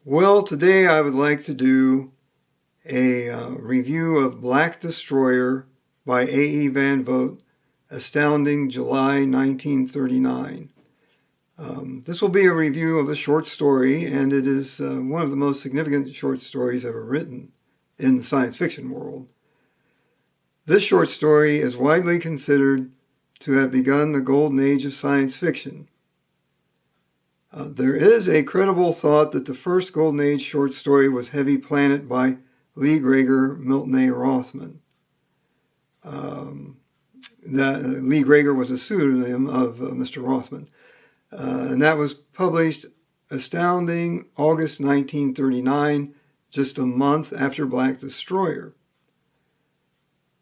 Well, today I would like to do a review of Black Destroyer by A.E. Van Vogt, Astounding July 1939. This will be a review of a short story, and it is one of the most significant short stories ever written in the science fiction world. This short story is widely considered to have begun the golden age of science fiction. There is a credible thought that the first golden age short story was Heavy Planet by Lee Gregor, Milton A. Rothman. Lee Gregor was a pseudonym of Mr. Rothman. And that was published Astounding August 1939, just a month after Black Destroyer.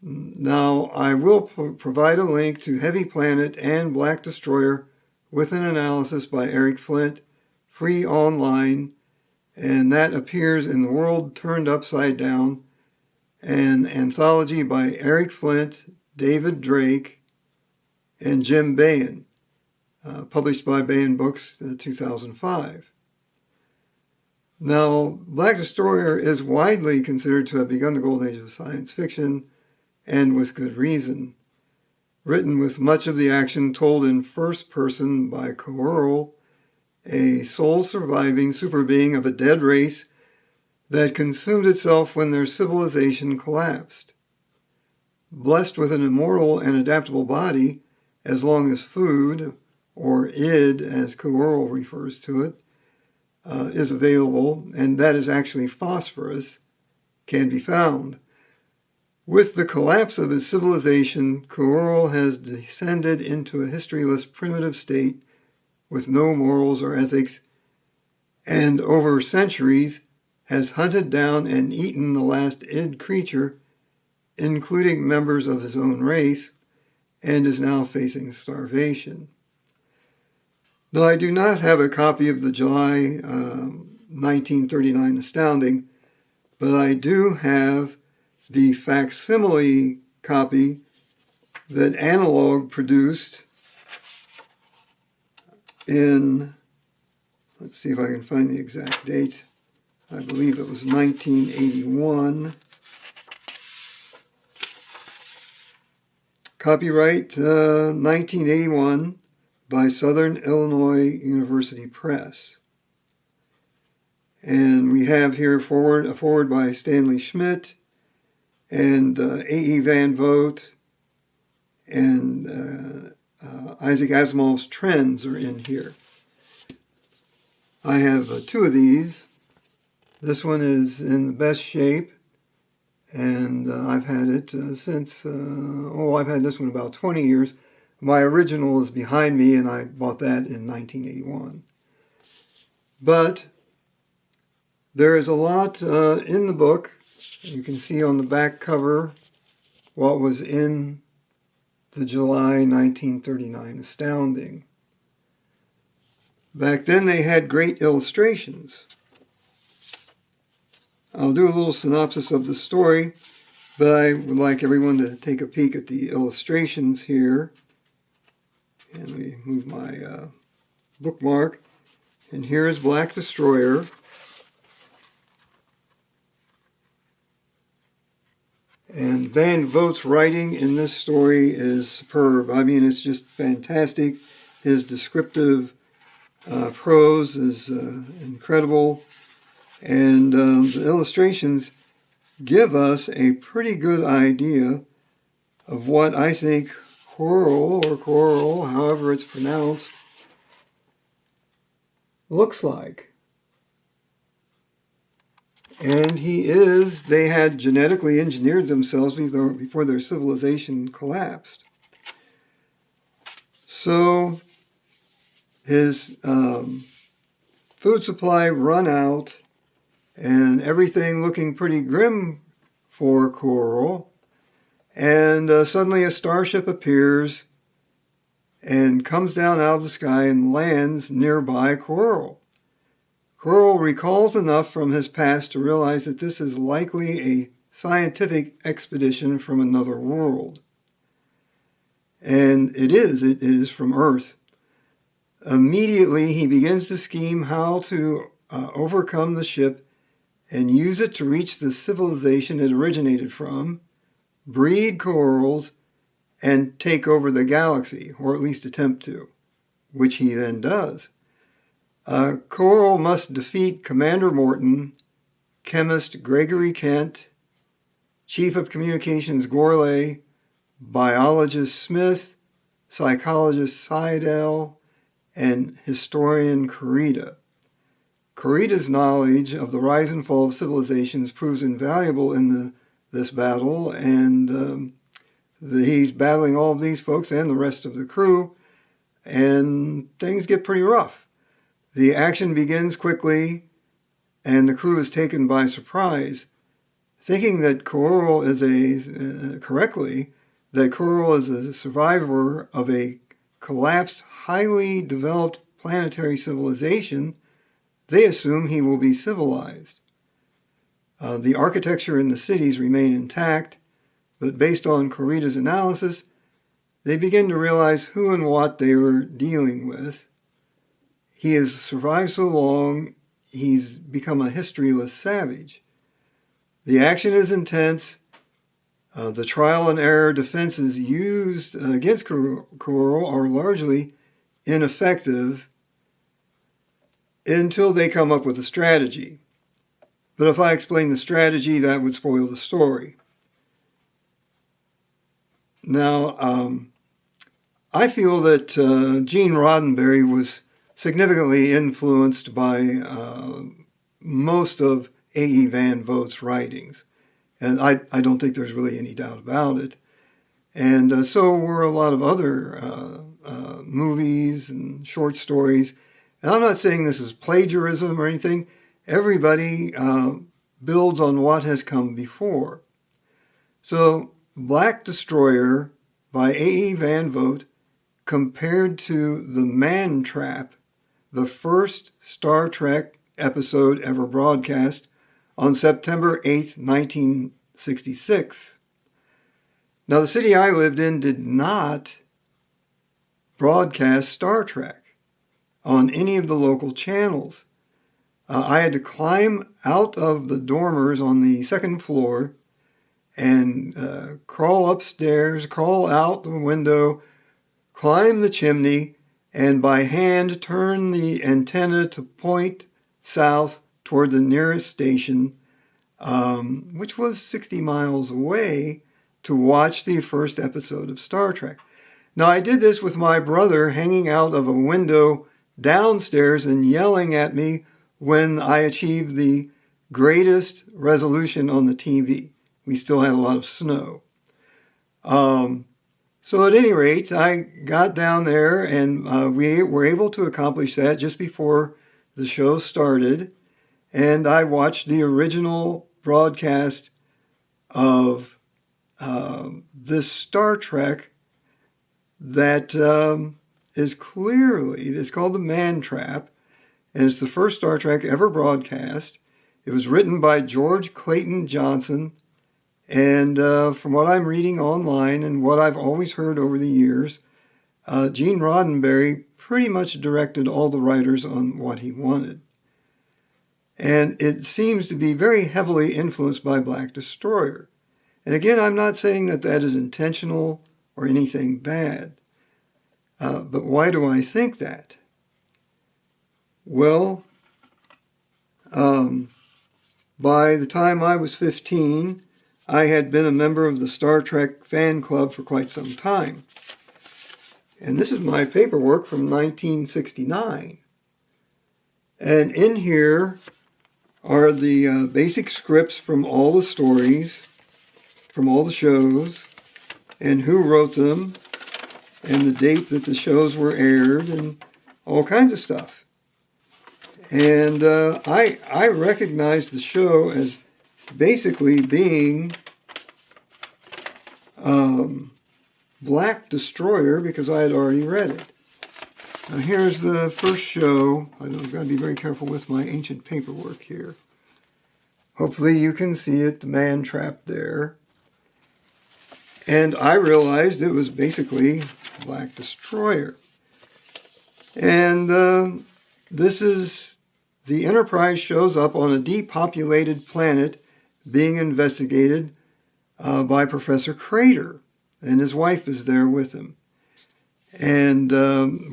Now, I will provide a link to Heavy Planet and Black Destroyer with an analysis by Eric Flint, free online, and that appears in The World Turned Upside Down, an anthology by Eric Flint, David Drake, and Jim Baen, published by Baen Books in 2005. Now, Black Destroyer is widely considered to have begun the golden age of science fiction, and with good reason. Written with much of the action told in first person by Coeurl, a sole-surviving superbeing of a dead race that consumed itself when their civilization collapsed. Blessed with an immortal and adaptable body, as long as food, or id as Coeurl refers to it, is available, and that is actually phosphorous, can be found. With the collapse of his civilization, Coeurl has descended into a historyless primitive state with no morals or ethics, and over centuries has hunted down and eaten the last id creature, including members of his own race, and is now facing starvation. Now, I do not have a copy of the July 1939 Astounding, but I do have the facsimile copy that Analog produced in, let's see if I can find the exact date, I believe it was 1981. Copyright 1981 by Southern Illinois University Press. And we have here a forward by Stanley Schmidt, and A.E. Van Vogt, and Isaac Asimov's trends are in here. I have two of these. This one is in the best shape, and I've had it since, I've had this one about 20 years. My original is behind me, and I bought that in 1981. But there is a lot in the book. You can see on the back cover what was in the July 1939 Astounding. Back then they had great illustrations. I'll do a little synopsis of the story, but I would like everyone to take a peek at the illustrations here. And let me move my bookmark. And here is Black Destroyer. And Van Vogt's writing in this story is superb. I mean, it's just fantastic. His descriptive prose is incredible. And the illustrations give us a pretty good idea of what I think Coeurl, however it's pronounced, looks like. And they had genetically engineered themselves before their civilization collapsed. So his food supply run out, and everything looking pretty grim for Coeurl. And suddenly a starship appears and comes down out of the sky and lands nearby Coeurl. Coeurl recalls enough from his past to realize that this is likely a scientific expedition from another world. And it is from Earth. Immediately he begins to scheme how to overcome the ship and use it to reach the civilization it originated from, breed Coeurls, and take over the galaxy, or at least attempt to, which he then does. Coeurl must defeat Commander Morton, chemist Gregory Kent, Chief of Communications Gourlay, biologist Smith, psychologist Seidel, and historian Kurita. Kurita's knowledge of the rise and fall of civilizations proves invaluable in this battle, and he's battling all of these folks and the rest of the crew, and things get pretty rough. The action begins quickly, and the crew is taken by surprise, thinking that Coeurl is a survivor of a collapsed, highly developed planetary civilization. They assume he will be civilized. The architecture in the cities remain intact, but based on Kurita's analysis, they begin to realize who and what they were dealing with. He has survived so long, he's become a historyless savage. The action is intense. The trial and error defenses used against Coeurl are largely ineffective until they come up with a strategy. But if I explain the strategy, that would spoil the story. Now, I feel that Gene Roddenberry was significantly influenced by most of A.E. Van Vogt's writings. And I don't think there's really any doubt about it. And so were a lot of other movies and short stories. And I'm not saying this is plagiarism or anything. Everybody builds on what has come before. So Black Destroyer by A.E. Van Vogt compared to The Man Trap, the first Star Trek episode ever broadcast on September 8th, 1966. Now, the city I lived in did not broadcast Star Trek on any of the local channels. I had to climb out of the dormers on the second floor and crawl upstairs, crawl out the window, climb the chimney, and by hand turn the antenna to point south toward the nearest station, which was 60 miles away, to watch the first episode of Star Trek. Now, I did this with my brother hanging out of a window downstairs and yelling at me when I achieved the greatest resolution on the TV. We still had a lot of snow. So at any rate, I got down there and we were able to accomplish that just before the show started. And I watched the original broadcast of this Star Trek that is clearly, it's called The Man Trap, and it's the first Star Trek ever broadcast. It was written by George Clayton Johnson, and from what I'm reading online and what I've always heard over the years, Gene Roddenberry pretty much directed all the writers on what he wanted. And it seems to be very heavily influenced by Black Destroyer. And again, I'm not saying that that is intentional or anything bad. But why do I think that? Well, by the time I was 15, I had been a member of the Star Trek fan club for quite some time. And this is my paperwork from 1969. And in here are the basic scripts from all the stories, from all the shows, and who wrote them, and the date that the shows were aired, and all kinds of stuff. And I recognized the show as basically being Black Destroyer because I had already read it. Now here's the first show. I've got to be very careful with my ancient paperwork here. Hopefully you can see it, The Man Trap there. And I realized it was basically Black Destroyer. And this is the Enterprise shows up on a depopulated planet being investigated by Professor Crater, and his wife is there with him. And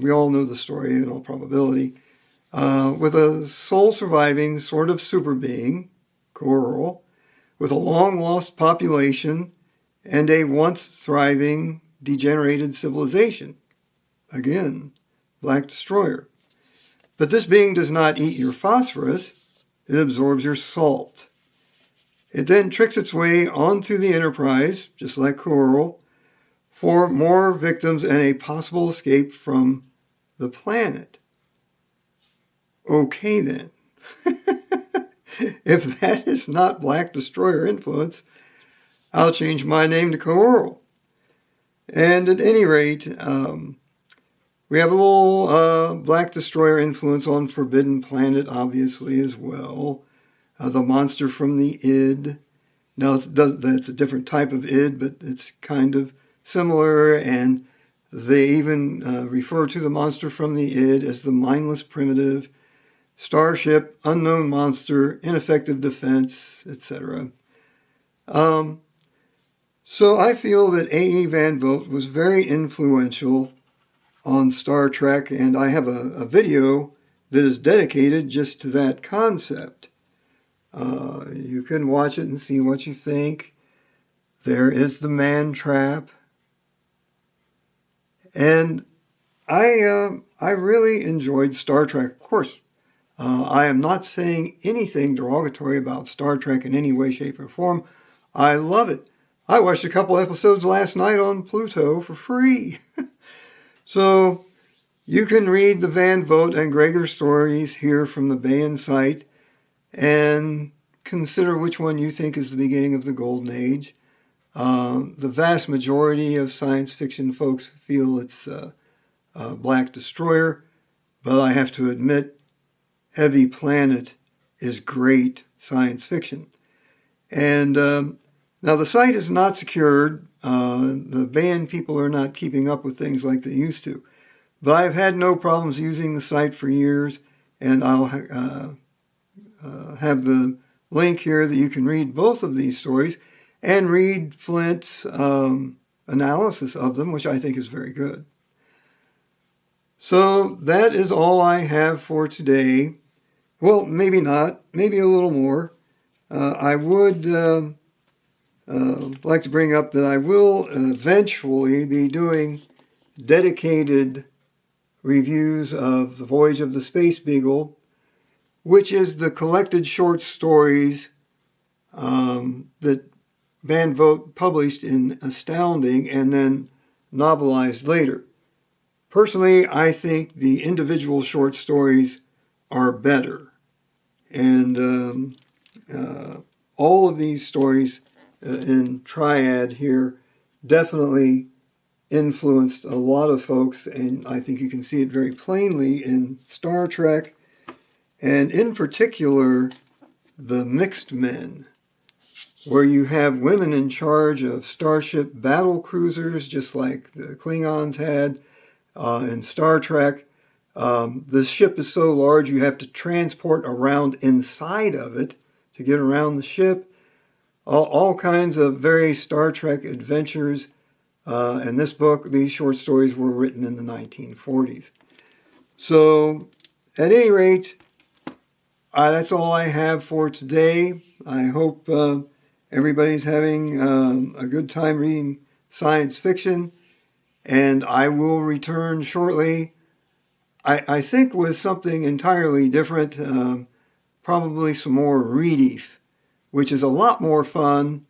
we all know the story in all probability. With a sole-surviving sort of super being, Coeurl, with a long-lost population and a once-thriving, degenerated civilization. Again, Black Destroyer. But this being does not eat your phosphorus, it absorbs your salt. It then tricks its way onto the Enterprise, just like Coeurl, for more victims and a possible escape from the planet. Okay then. If that is not Black Destroyer influence, I'll change my name to Coeurl. And at any rate, we have a little Black Destroyer influence on Forbidden Planet, obviously, as well. The monster from the id. Now, that's a different type of id, but it's kind of similar, and they even refer to the monster from the id as the mindless primitive, starship, unknown monster, ineffective defense, etc. So I feel that A.E. Van Vogt was very influential on Star Trek, and I have a video that is dedicated just to that concept. You can watch it and see what you think. There is the man trap. And I really enjoyed Star Trek. Of course, I am not saying anything derogatory about Star Trek in any way, shape, or form. I love it. I watched a couple episodes last night on Pluto for free. So you can read the Van Vogt and Gregor stories here from the Baen site and consider which one you think is the beginning of the Golden Age. The vast majority of science fiction folks feel it's Black Destroyer, but I have to admit, Heavy Planet is great science fiction. And now the site is not secured. The Baen people are not keeping up with things like they used to. But I've had no problems using the site for years, and I'll have the link here that you can read both of these stories and read Flint's analysis of them, which I think is very good. So that is all I have for today. Well, maybe not, maybe a little more. I would like to bring up that I will eventually be doing dedicated reviews of The Voyage of the Space Beagle, which is the collected short stories that Van Vogt published in Astounding and then novelized later. Personally, I think the individual short stories are better. And all of these stories in Triad here definitely influenced a lot of folks, and I think you can see it very plainly in Star Trek, and in particular, the Mixed Men, where you have women in charge of starship battle cruisers, just like the Klingons had in Star Trek. The ship is so large you have to transport around inside of it to get around the ship. All kinds of very Star Trek adventures. In this book, these short stories were written in the 1940s. So, at any rate, that's all I have for today. I hope everybody's having a good time reading science fiction, and I will return shortly. I think with something entirely different, probably some more Redief, which is a lot more fun,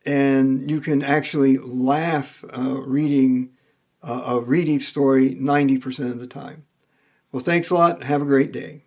and you can actually laugh reading a Redief story 90% of the time. Well, thanks a lot. Have a great day.